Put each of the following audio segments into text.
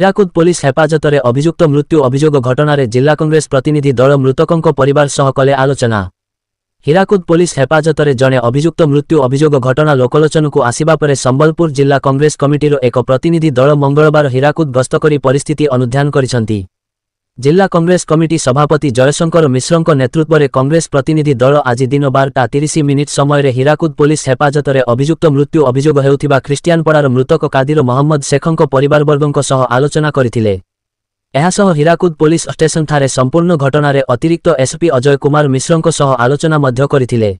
Hirakud police ହେପାଜତରେ ଅଭିଯୁକ୍ତ ମୃତ୍ୟୁ ଅଭିଯୋଗ ଘଟଣାରେ ଜିଲ୍ଲା କଂଗ୍ରେସ ପ୍ରତିନିଧି ଦଳ ମୃତକଙ୍କ ପରିବାର ସହ କଲେ ଆଲୋଚନା। ହୀରାକୁଦ ପୋଲିସ ହେପାଜତରେ ଜଣେ ଅଭିଯୁକ୍ତ ମୃତ୍ୟୁ ଅଭିଯୋଗ ଘଟଣା ଲୋକଲୋଚନକୁ ଆସିବା ପରେ ସମ୍ବଲପୁର ଜିଲ୍ଲା କଂଗ୍ରେସ କମିଟିର ଏକ ପ୍ରତିନିଧି ଦଳ ମଙ୍ଗଳବାର ହୀରାକୁଦ ଗସ୍ତ କରି ପରିସ୍ଥିତି ଅନୁଧ୍ୟାନ କରିଛନ୍ତି। ଜିଲ୍ଲା କଂଗ୍ରେସ କମିଟି ସଭାପତି ଜୟଶଙ୍କର ମିଶ୍ରଙ୍କ ନେତୃତ୍ୱରେ କଂଗ୍ରେସ ପ୍ରତିନିଧି ଦଳ ଆଜି ଦିନ 12:30 ସମୟରେ ହୀରାକୁଦ ପୋଲିସ ହେପାଜତରେ ଅଭିଯୁକ୍ତ ମୃତ୍ୟୁ ଅଭିଯୋଗ ହେଉଥିବା ଖ୍ରୀଷ୍ଟିଆନପଡ଼ାର ମୃତକ କାଦିର ମହମ୍ମଦ ଶେଖଙ୍କ ପରିବାରବର୍ଗଙ୍କ ସହ ଆଲୋଚନା କରିଥିଲେ। ଏହାସହ ହୀରାକୁଦ ପୋଲିସ ଷ୍ଟେସନଠାରେ ସମ୍ପୂର୍ଣ୍ଣ ଘଟଣାରେ ଅତିରିକ୍ତ ଏସ୍ପି ଅଜୟ କୁମାର ମିଶ୍ରଙ୍କ ସହ ଆଲୋଚନା ମଧ୍ୟ କରିଥିଲେ।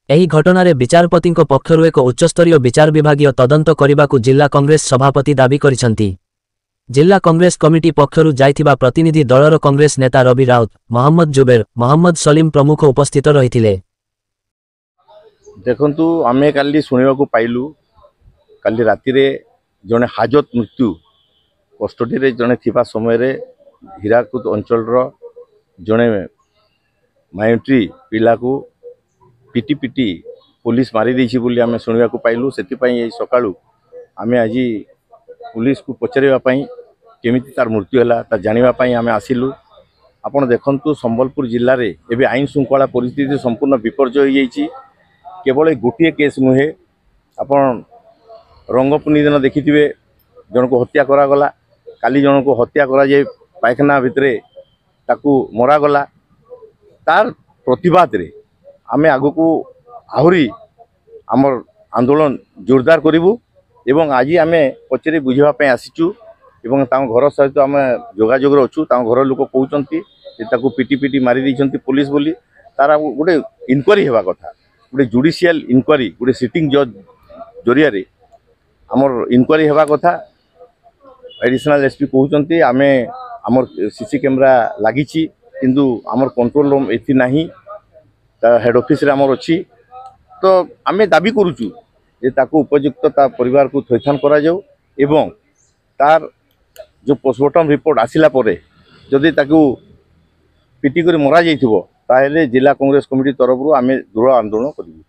ଏହି ଘଟଣାରେ ବିଚାରପତିଙ୍କ ପକ୍ଷରୁ ଏକ ଉଚ୍ଚସ୍ତରୀୟ ବିଚାର ବିଭାଗୀୟ ତଦନ୍ତ କରିବାକୁ ଜିଲ୍ଲା କଂଗ୍ରେସ ସଭାପତି ଦାବି କରିଛନ୍ତି। ଜିଲ୍ଲା କଂଗ୍ରେସ କମିଟି ପକ୍ଷରୁ ଯାଇଥିବା ପ୍ରତିନିଧି ଦଳର କଂଗ୍ରେସ ନେତା ରବି ରାଉତ, ମହମ୍ମଦ ଜୁବେର, ମହମ୍ମଦ ସଲିମ ପ୍ରମୁଖ ଉପସ୍ଥିତ ରହିଥିଲେ। ଦେଖନ୍ତୁ, ଆମେ କାଲି ଶୁଣିବାକୁ ପାଇଲୁ କାଲି ରାତିରେ ଜଣେ ହାଜତ ମୃତ୍ୟୁ କଷ୍ଟଡିରେ ଜଣେ ଥିବା ସମୟରେ ହୀରାକୁଦ ଅଞ୍ଚଳର ଜଣେ ମାଇନୋରିଟି ପିଲାକୁ ପିଟି ପିଟି ପୁଲିସ ମାରି ଦେଇଛି ବୋଲି ଆମେ ଶୁଣିବାକୁ ପାଇଲୁ। ସେଥିପାଇଁ ଏହି ସକାଳୁ ଆମେ ଆଜି ପୁଲିସକୁ ପଚାରିବା ପାଇଁ କେମିତି ତାର ମୃତ୍ୟୁ ହେଲା ତା ଜାଣିବା ପାଇଁ ଆମେ ଆସିଲୁ। ଆପଣ ଦେଖନ୍ତୁ, ସମ୍ବଲପୁର ଜିଲ୍ଲାରେ ଏବେ ଆଇନ ଶୃଙ୍ଖଳା ପରିସ୍ଥିତି ସମ୍ପୂର୍ଣ୍ଣ ବିପର୍ଯ୍ୟୟ ହୋଇଯାଇଛି। କେବଳ ଗୋଟିଏ କେସ୍ ନୁହେଁ, ଆପଣ ରଙ୍ଗପୂର୍ଣ୍ଣି ଦିନ ଦେଖିଥିବେ ଜଣକୁ ହତ୍ୟା କରାଗଲା, କାଲି ଜଣକୁ ହତ୍ୟା କରାଯାଇ ପାଇଖାନା ଭିତରେ ତାକୁ ମରାଗଲା। ତାର ପ୍ରତିବାଦରେ ଆମେ ଆଗକୁ ଆହୁରି ଆମର ଆନ୍ଦୋଳନ ଜୋରଦାର କରିବୁ ଏବଂ ଆଜି ଆମେ ପଚାରି ବୁଝିବା ପାଇଁ ଆସିଛୁ ଏବଂ ତାଙ୍କ ଘର ସହିତ ଆମେ ଯୋଗାଯୋଗରେ ଅଛୁ। ତାଙ୍କ ଘର ଲୋକ କହୁଛନ୍ତି ଯେ ତାକୁ ପିଟି ପିଟି ମାରି ଦେଇଛନ୍ତି ପୋଲିସ ବୋଲି। ତାର ଗୋଟେ ଇନକ୍ୱାରି ହେବା କଥା, ଗୋଟେ ଜୁଡ଼ିସିଆଲ ଇନକ୍ୱାରି, ଗୋଟେ ସିଟିଂ ଜଜ୍ ଜରିଆରେ ଆମର ଇନକ୍ୱାରି ହେବା କଥା। एडिशनल एसपी कहते आम आमर सीसी कैमेरा लगी किंतु आमर कंट्रोल रूम एथि नहीं हेड ऑफिस रे आमर अच्छी। तो आम दाबी करुचु जे ताकू उपयुक्त ता परिवार को थैथान करा जाऊ एवं तार जो पोस्टमार्टम रिपोर्ट आसिला परे जदि ताकू पिटी कर मरा जाइथिबो ताहेले जिला कांग्रेस कमिटी तरफ आम दृढ़ आंदोलन करिबु।